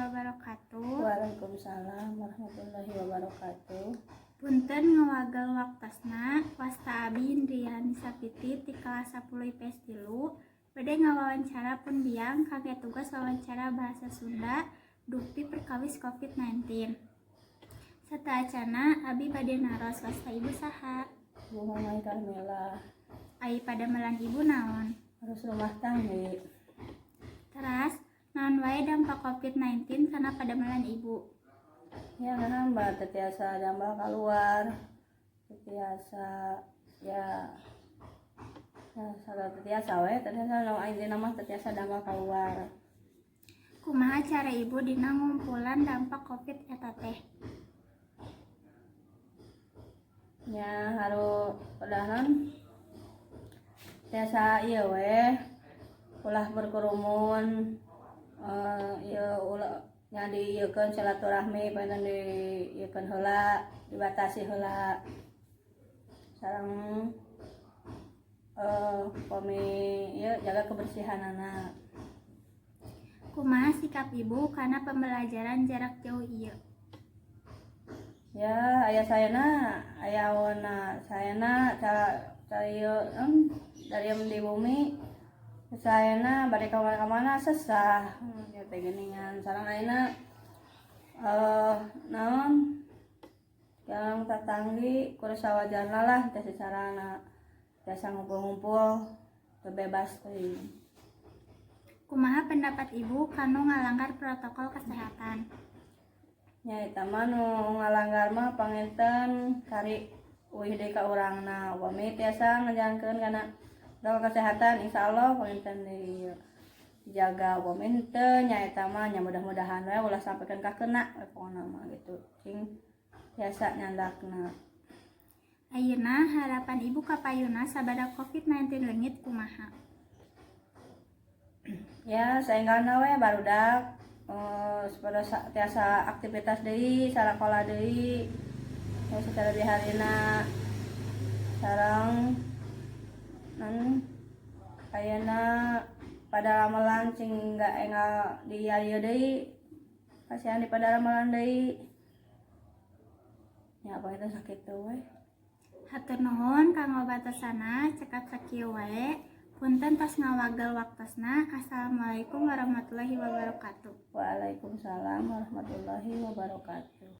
wabarakatuh. Waalaikumsalam warahmatullahi wabarakatuh. Punten ngawagel waktosna wasta abi Indriani Sapiti ti kelas 10 IPS 3 bade ngawawancara pun biang kage tugas wawancara bahasa Sunda dukti perkawis COVID-19. Sataacana abi bade naros wasta ibu saha? Bu Mamai Carmela. Ai padamelan ibu naon? Harus rumah tangga. Teras naon wae dampak COVID-19 kana padamelan ibu? Ya hamba tetiasa dambal keluar. Tetiasa ya salah tetiasa we tetiasa no aing nama tetiasa dambal keluar. Kumaha cara ibu dina ngumpulan dampak COVID eta teh? Ya harus padahan tiasa ieu we ulah berkerumun ulah nya dieukeun silaturahmi paeun dieukeun heula dibatasi heula sareng pami ieu jaga kebersihanana. Kumaha sikap ibu kana pembelajaran jarak jauh ieu? Ya aya sayana aya awana sayana cara ieu dari di bumi sayana bade ka mana sesah ya teh geuningan sareng ayeuna naon yang tatanggi kudu sawajarna lah teh sacarana biasa ngumpul-ngumpul teu bebas teuing. Kumaha pendapat ibu kanu ngalanggar protokol kesehatan? Nya eta mah nu ngalanggar mah panginten kari uih deui ka urangna upami tiasa ngajalankeun kana protokol kesehatan insyaallah panginten deui jaga upami teu nya eta mah nya mudah-mudahan we ulah sampaikeun ka keuna pokona mah gitu cing biasa nyandakna. Ayeuna harapan ibu ka payuna sabada COVID-19 leungit kumaha? Ya saenggalna we barudak supaya tiasa aktivitas deui sarakola deui ya secara diharina sareng ayeuna pada ramalan cing enggak di ieu deui kasihan di pada ramalan deui ya apa itu sakit we. Hatur nuhun kanggo batasana cekat sakieu wae. Punten tos ngawagel waktosna. Assalamualaikum warahmatullahi wabarakatuh. Waalaikumsalam warahmatullahi wabarakatuh.